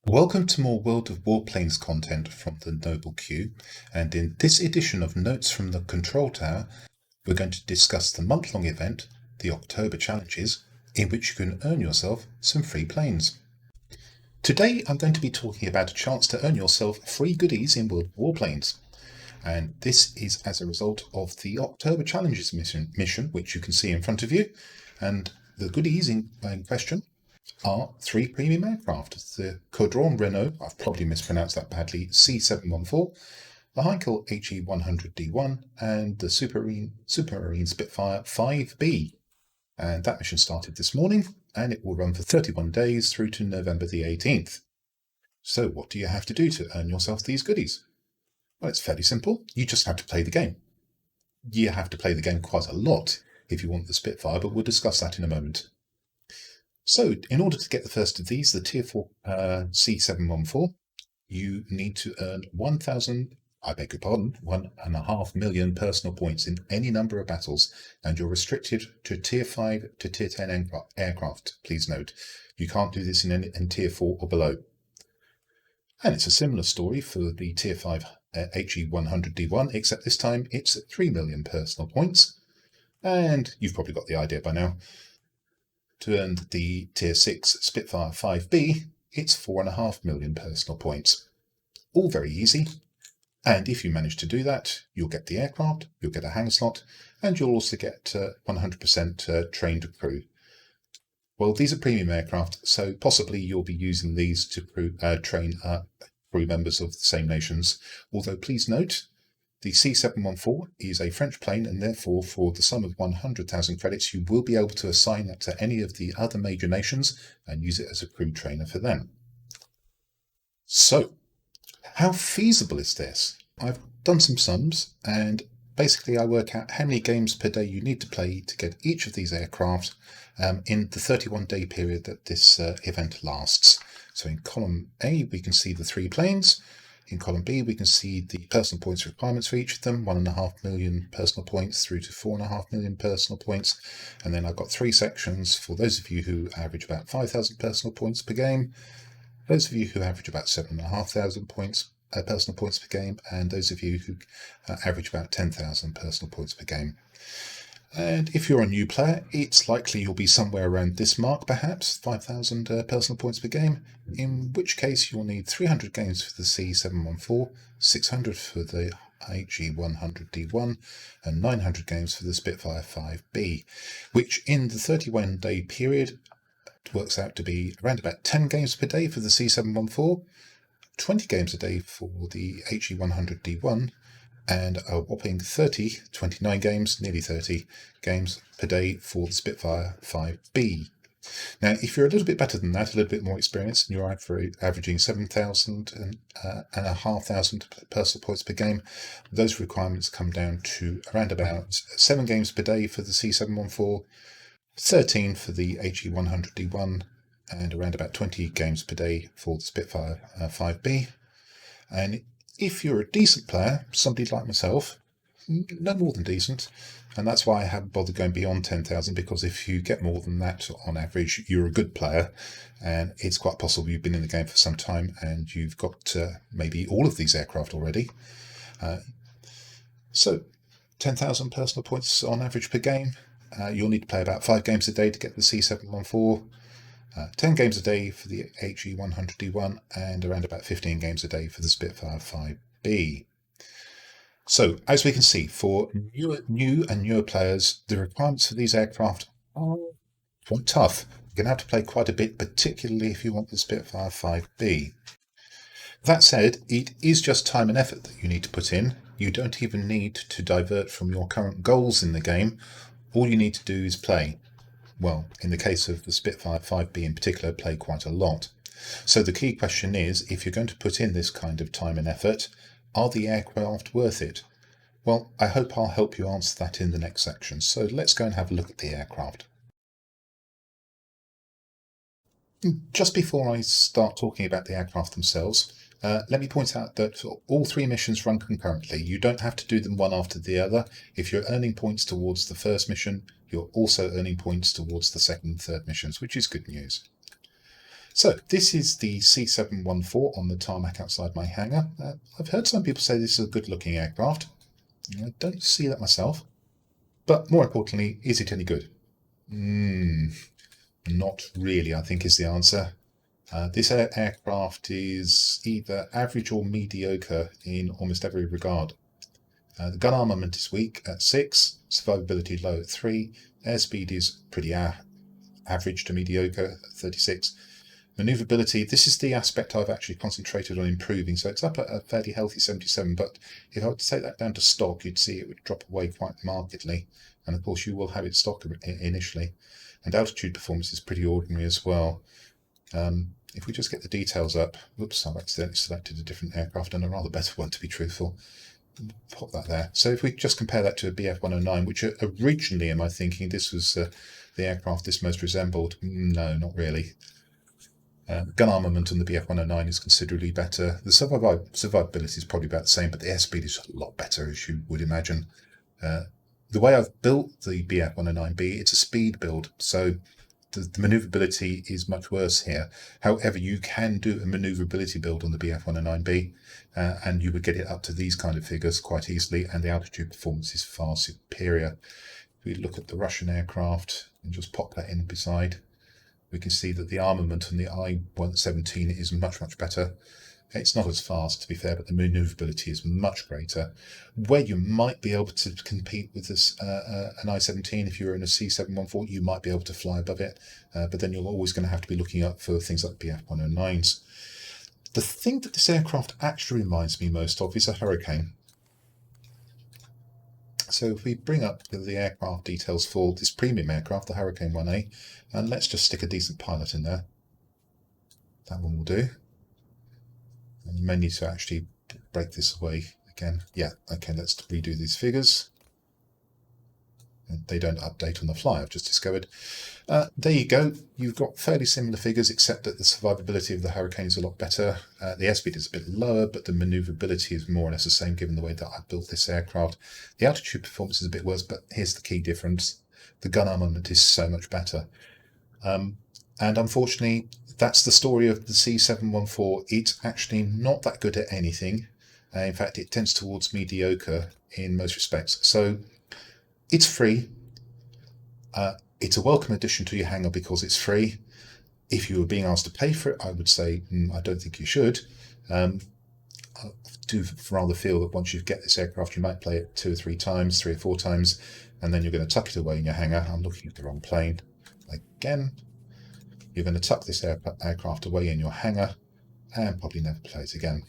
Welcome to more World of Warplanes content from the Noble Queue, and in this edition of Notes from the Control Tower, we're going to discuss the month-long event, the October Challenges, in which you can earn yourself some free planes. Today I'm going to be talking about a chance to earn yourself free goodies in World of Warplanes, and this is as a result of the October Challenges mission, which you can see in front of you, and the goodies in question are 3 premium aircraft: the Caudron-Renault, I've probably mispronounced that badly, C.714, the Heinkel He 100D1, and the Supermarine Spitfire Vb. And that mission started this morning, and it will run for 31 days through to November the 18th. So what do you have to do to earn yourself these goodies? Well, it's fairly simple. You just have to play the game. You have to play the game quite a lot if you want the Spitfire, but we'll discuss that in a moment. So, in order to get the first of these, the Tier 4 C714, you need to earn 1.5 million personal points in any number of battles, and you're restricted to Tier 5 to Tier 10 aircraft. Please note, you can't do this in Tier 4 or below. And it's a similar story for the Tier 5 He 100D1, except this time it's 3 million personal points, and you've probably got the idea by now. To earn the Tier 6 Spitfire Vb, it's 4.5 million personal points. All very easy, and if you manage to do that, you'll get the aircraft, you'll get a hang slot, and you'll also get 100% trained crew. Well, these are premium aircraft, so possibly you'll be using these to train crew members of the same nations, although please note, the C714 is a French plane, and therefore for the sum of 100,000 credits you will be able to assign that to any of the other major nations and use it as a crew trainer for them. So, how feasible is this? I've done some sums, and basically I work out how many games per day you need to play to get each of these aircraft in the 31-day period that this event lasts. So in column A we can see the 3 planes. In column B, we can see the personal points requirements for each of them, 1.5 million personal points through to 4.5 million personal points. And then I've got 3 sections for those of you who average about 5,000 personal points per game, those of you who average about 7,500 personal points per game, and those of you who average about 10,000 personal points per game. And if you're a new player, it's likely you'll be somewhere around this mark, perhaps 5,000 personal points per game, in which case you'll need 300 games for the C714, 600 for the He 100D1, and 900 games for the Spitfire Vb, which in the 31-day period works out to be around about 10 games per day for the C714, 20 games a day for the He 100D1, and a whopping 29 games, nearly 30 games per day for the Spitfire Vb. Now, if you're a little bit better than that, a little bit more experienced, and you're averaging 7,500 personal points per game, those requirements come down to around about 7 games per day for the C714, 13 for the He 100D1, and around about 20 games per day for the Spitfire Vb. And if you're a decent player, somebody like myself, no more than decent, and that's why I haven't bothered going beyond 10,000, because if you get more than that on average, you're a good player, and it's quite possible you've been in the game for some time and you've got maybe all of these aircraft already. So 10,000 personal points on average per game. You'll need to play about 5 games a day to get the C714, 10 games a day for the He 100D1, and around about 15 games a day for the Spitfire Vb. So, as we can see, for new and newer players, the requirements for these aircraft are quite tough. You're going to have to play quite a bit, particularly if you want the Spitfire Vb. That said, it is just time and effort that you need to put in. You don't even need to divert from your current goals in the game. All you need to do is play. Well, in the case of the Spitfire Vb in particular, play quite a lot. So the key question is, if you're going to put in this kind of time and effort, are the aircraft worth it? Well, I hope I'll help you answer that in the next section. So let's go and have a look at the aircraft. Just before I start talking about the aircraft themselves, let me point out that all 3 missions run concurrently. You don't have to do them one after the other. If you're earning points towards the first mission, you're also earning points towards the second and third missions, which is good news. So this is the C.714 on the tarmac outside my hangar. I've heard some people say this is a good looking aircraft. I don't see that myself. But more importantly, is it any good? Not really, I think is the answer. This aircraft is either average or mediocre in almost every regard. The gun armament is weak at 6, survivability low at 3, airspeed is pretty average to mediocre at 36. Manoeuvrability, this is the aspect I've actually concentrated on improving, so it's up at a fairly healthy 77, but if I were to take that down to stock, you'd see it would drop away quite markedly, and of course you will have it stock initially. And altitude performance is pretty ordinary as well. If we just get the details up, whoops, I've accidentally selected a different aircraft and a rather better one to be truthful. Pop that there. So if we just compare that to a BF-109, which originally in my thinking this was the aircraft this most resembled, no, not really. Gun armament on the BF-109 is considerably better. The survivability is probably about the same, but the airspeed is a lot better, as you would imagine. The way I've built the BF-109B, it's a speed build, so the manoeuvrability is much worse here. However, you can do a manoeuvrability build on the BF-109B, and you would get it up to these kind of figures quite easily, and the altitude performance is far superior. If we look at the Russian aircraft and just pop that in beside, we can see that the armament on the I-117 is much, much better. It's not as fast, to be fair, but the manoeuvrability is much greater. Where you might be able to compete with this an I-17, if you're in a C.714, you might be able to fly above it, but then you're always going to have to be looking up for things like BF-109s. The thing that this aircraft actually reminds me most of is a Hurricane. So if we bring up the aircraft details for this premium aircraft, the Hurricane 1A, and let's just stick a decent pilot in there. That one will do. And you may need to actually break this away again. Yeah, okay, let's redo these figures. And they don't update on the fly, I've just discovered. There you go. You've got fairly similar figures, except that the survivability of the Hurricane is a lot better. The airspeed is a bit lower, but the manoeuvrability is more or less the same given the way that I built this aircraft. The altitude performance is a bit worse, but here's the key difference. The gun armament is so much better. And unfortunately, that's the story of the C.714. It's actually not that good at anything. In fact, it tends towards mediocre in most respects. So it's free. It's a welcome addition to your hangar because it's free. If you were being asked to pay for it, I would say, I don't think you should. I do rather feel that once you get this aircraft, you might play it 2 or 3 times, 3 or 4 times, and then you're going to tuck it away in your hangar. I'm looking at the wrong plane. Again, you're going to tuck this aircraft away in your hangar and probably never play it again.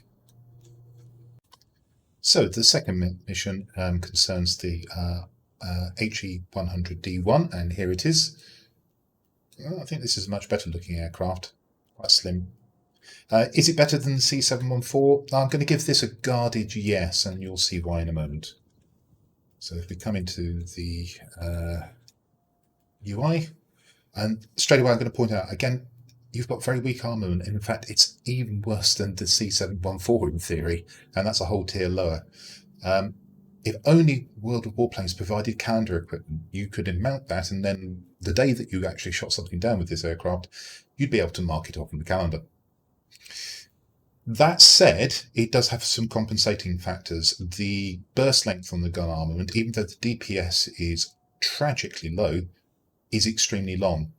So the second mission concerns the HE-100D1, and here it is. Well, I think this is a much better looking aircraft, quite slim. Is it better than the C.714? I'm going to give this a guarded yes, and you'll see why in a moment. So if we come into the UI, and straight away I'm going to point out, again, you've got very weak armament. In fact, it's even worse than the C.714 in theory, and that's a whole tier lower. If only World of Warplanes provided calendar equipment, you could mount that, and then the day that you actually shot something down with this aircraft, you'd be able to mark it off on the calendar. That said, it does have some compensating factors. The burst length on the gun armament, even though the DPS is tragically low, is extremely long,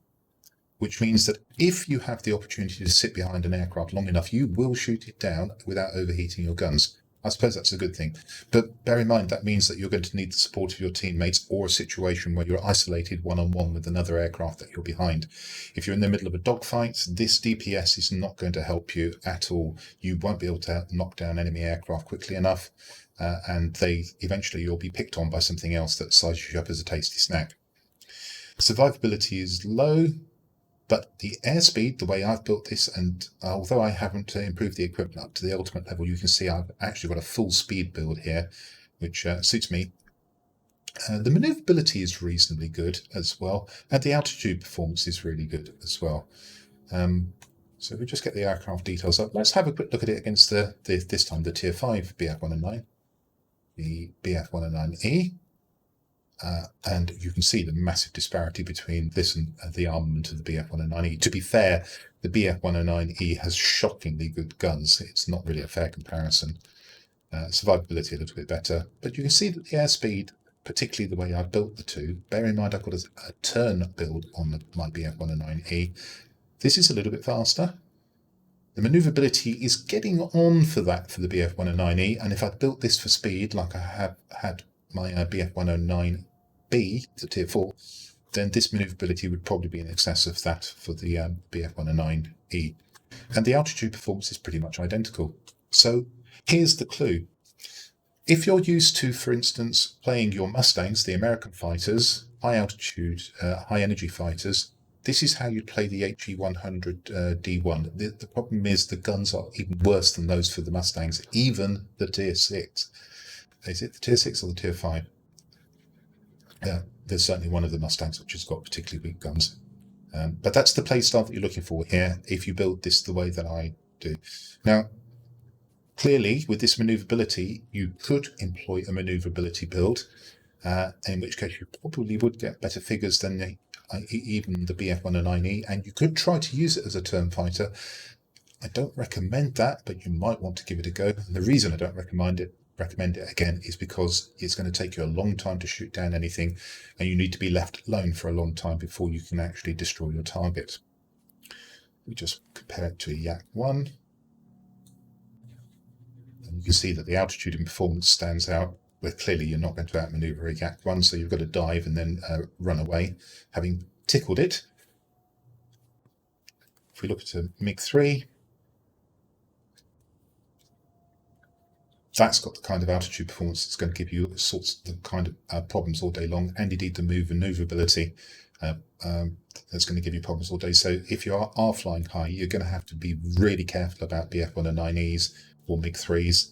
which means that if you have the opportunity to sit behind an aircraft long enough, you will shoot it down without overheating your guns. I suppose that's a good thing. But bear in mind, that means that you're going to need the support of your teammates or a situation where you're isolated one-on-one with another aircraft that you're behind. If you're in the middle of a dogfight, this DPS is not going to help you at all. You won't be able to knock down enemy aircraft quickly enough, and eventually you'll be picked on by something else that sizes you up as a tasty snack. Survivability is low, but the airspeed, the way I've built this, and although I haven't improved the equipment up to the ultimate level, you can see I've actually got a full speed build here, which suits me. The manoeuvrability is reasonably good as well, and the altitude performance is really good as well. So if we just get the aircraft details up, let's have a quick look at it against this time the Tier 5 BF-109, the BF-109E. and you can see the massive disparity between this and the armament of the BF-109E. To be fair, the BF-109E has shockingly good guns. It's not really a fair comparison. Survivability a little bit better, but you can see that the airspeed, particularly the way I built the two, bear in mind I've got a turn build on my BF-109E, this is a little bit faster. The manoeuvrability is getting on for that for the BF-109E, and if I built this for speed like I have had my BF-109B, the Tier 4, then this manoeuvrability would probably be in excess of that for the BF-109E. And the altitude performance is pretty much identical. So here's the clue. If you're used to, for instance, playing your Mustangs, the American fighters, high altitude, high energy fighters, this is how you'd play the HE-100 D1. The problem is the guns are even worse than those for the Mustangs, even the Tier 6. Is it the Tier 6 or the Tier 5? Yeah, there's certainly one of the Mustangs which has got particularly weak guns. But that's the playstyle that you're looking for here if you build this the way that I do. Now, clearly, with this manoeuvrability, you could employ a manoeuvrability build, in which case you probably would get better figures than even the BF-109E, and you could try to use it as a turn fighter. I don't recommend that, but you might want to give it a go. And the reason I don't recommend it again is because it's going to take you a long time to shoot down anything, and you need to be left alone for a long time before you can actually destroy your target. We just compare it to a Yak-1. And you can see that the altitude and performance stands out, where clearly you're not going to outmaneuver a Yak-1, so you've got to dive and then run away, having tickled it. If we look at a MiG-3, that's got the kind of altitude performance that's going to give you sorts of the kind of problems all day long, and indeed the maneuverability that's going to give you problems all day. So if you are flying high, you're going to have to be really careful about BF-109Es or MiG-3s.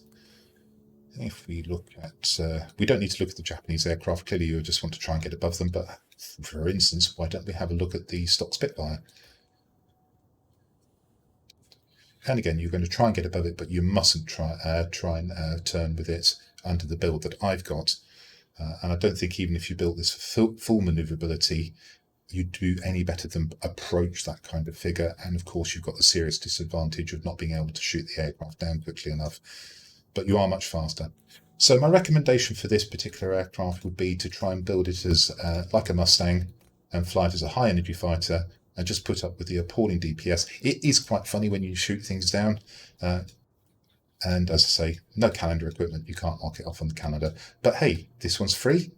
If we look at, we don't need to look at the Japanese aircraft, clearly you just want to try and get above them, but for instance, why don't we have a look at the stock Spitfire? And again, you're going to try and get above it, but you mustn't try and turn with it under the build that I've got. And I don't think even if you built this for full manoeuvrability, you'd do any better than approach that kind of figure. And of course, you've got the serious disadvantage of not being able to shoot the aircraft down quickly enough, but you are much faster. So my recommendation for this particular aircraft would be to try and build it as like a Mustang and fly it as a high energy fighter, and just put up with the appalling DPS. It is quite funny when you shoot things down. And as I say, no calendar equipment, you can't mark it off on the calendar. But hey, this one's free.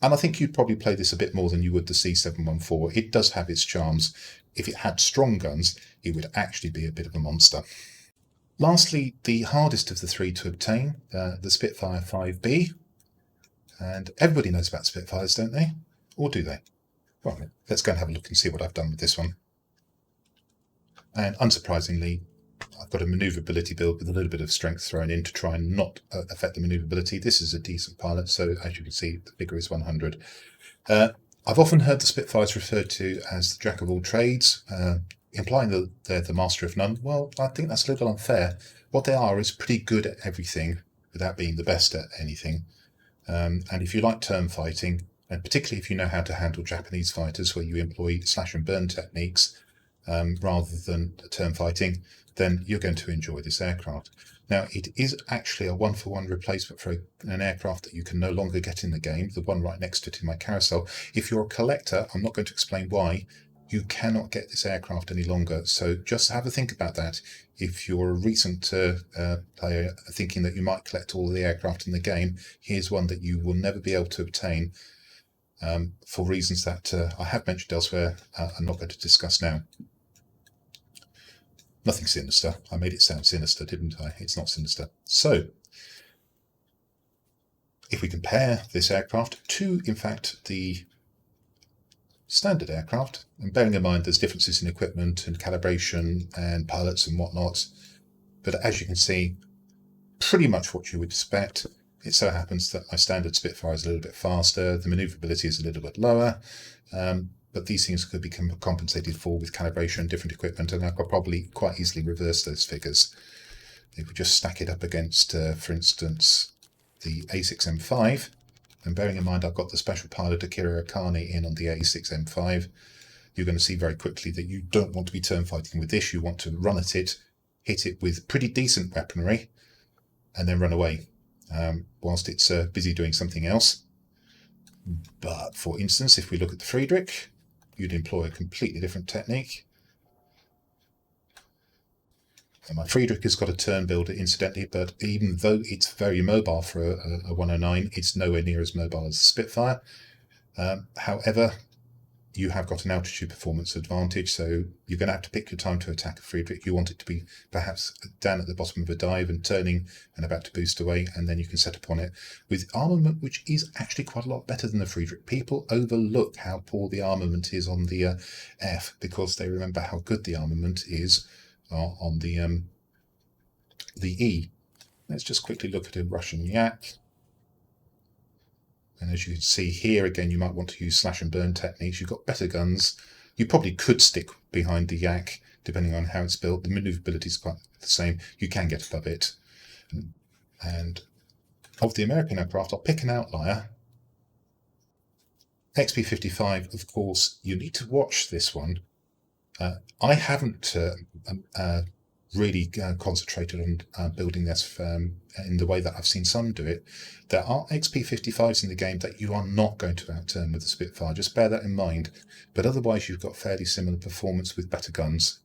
And I think you'd probably play this a bit more than you would the C.714. It does have its charms. If it had strong guns, it would actually be a bit of a monster. Lastly, the hardest of the three to obtain, the Spitfire Vb. And everybody knows about Spitfires, don't they? Or do they? Well, let's go and have a look and see what I've done with this one. And unsurprisingly, I've got a manoeuvrability build with a little bit of strength thrown in to try and not affect the manoeuvrability. This is a decent pilot, so as you can see, the figure is 100. I've often heard the Spitfires referred to as the jack of all trades, implying that they're the master of none. Well, I think that's a little unfair. What they are is pretty good at everything without being the best at anything. And if you like turn fighting, and particularly if you know how to handle Japanese fighters where you employ slash and burn techniques rather than turn fighting, then you're going to enjoy this aircraft. Now, it is actually a one-for-one replacement for an aircraft that you can no longer get in the game, the one right next to it in my carousel. If you're a collector, I'm not going to explain why, you cannot get this aircraft any longer. So just have a think about that. If you're a recent player thinking that you might collect all the aircraft in the game, here's one that you will never be able to obtain for reasons that I have mentioned elsewhere. I'm not going to discuss now. Nothing sinister. I made it sound sinister, didn't I? It's not sinister. So, if we compare this aircraft to, in fact, the standard aircraft, and bearing in mind there's differences in equipment and calibration and pilots and whatnot, but as you can see, pretty much what you would expect. It so happens that my standard Spitfire is a little bit faster, the manoeuvrability is a little bit lower, but these things could be compensated for with calibration, different equipment, and I could probably quite easily reverse those figures. If we just stack it up against, for instance, the A6M5, And bearing in mind I've got the special pilot Akira Akane in on the A6M5, you're going to see very quickly that you don't want to be turn fighting with this. You want to run at it, hit it with pretty decent weaponry, and then run away whilst it's busy doing something else. But for instance, if we look at the Friedrich, you'd employ a completely different technique. And my Friedrich has got a turn builder incidentally, but even though it's very mobile for a 109, it's nowhere near as mobile as the Spitfire. However, you have got an altitude performance advantage, so you're going to have to pick your time to attack a Friedrich. You want it to be perhaps down at the bottom of a dive and turning and about to boost away, and then you can set upon it with armament, which is actually quite a lot better than the Friedrich. People overlook how poor the armament is on the F because they remember how good the armament is on the E. Let's just quickly look at a Russian Yak. And as you can see here, again, you might want to use slash and burn techniques. You've got better guns. You probably could stick behind the Yak, depending on how it's built. The maneuverability is quite the same. You can get above it. And of the American aircraft, I'll pick an outlier. XP55, of course, you need to watch this one. I haven't really concentrated on building this in the way that I've seen some do it. There are XP55s in the game that you are not going to outturn with the Spitfire, just bear that in mind. But otherwise you've got fairly similar performance with better guns.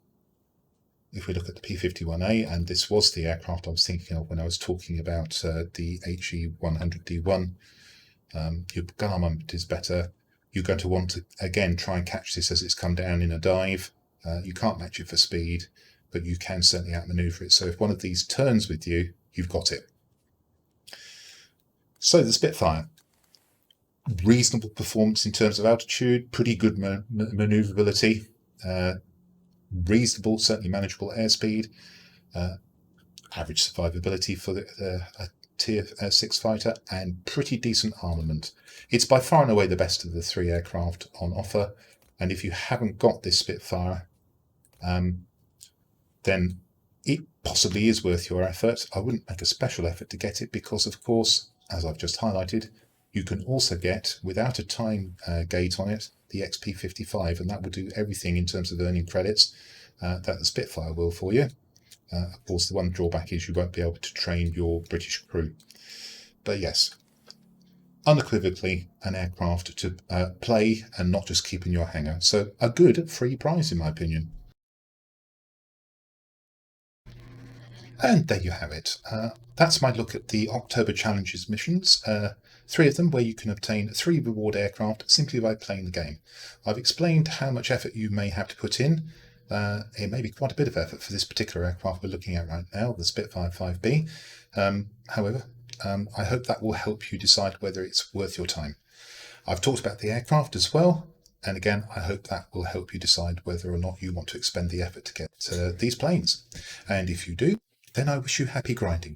If we look at the P-51A, and this was the aircraft I was thinking of when I was talking about the HE-100D1, your gun armament is better. You're going to want to, again, try and catch this as it's come down in a dive. You can't match it for speed, but you can certainly outmaneuver it. So if one of these turns with you, you've got it. So the Spitfire, reasonable performance in terms of altitude, pretty good maneuverability, reasonable, certainly manageable airspeed, average survivability for a Tier 6 fighter, and pretty decent armament. It's by far and away the best of the three aircraft on offer, and if you haven't got this Spitfire, then it possibly is worth your effort. I wouldn't make a special effort to get it because, of course, as I've just highlighted, you can also get, without a time gate on it, the XP55, and that will do everything in terms of earning credits that the Spitfire will for you. Of course, the one drawback is you won't be able to train your British crew. But yes, unequivocally an aircraft to play and not just keep in your hangar. So a good free prize, in my opinion. And there you have it. That's my look at the October Challenges missions. 3 of them where you can obtain 3 reward aircraft simply by playing the game. I've explained how much effort you may have to put in. It may be quite a bit of effort for this particular aircraft we're looking at right now, the Spitfire Vb. However, I hope that will help you decide whether it's worth your time. I've talked about the aircraft as well, and again, I hope that will help you decide whether or not you want to expend the effort to get these planes. And if you do, then I wish you happy grinding.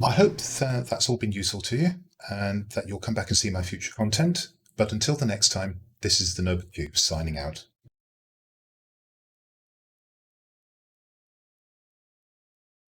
I hope that that's all been useful to you, and that you'll come back and see my future content. But until the next time, this is the Noble Cube signing out.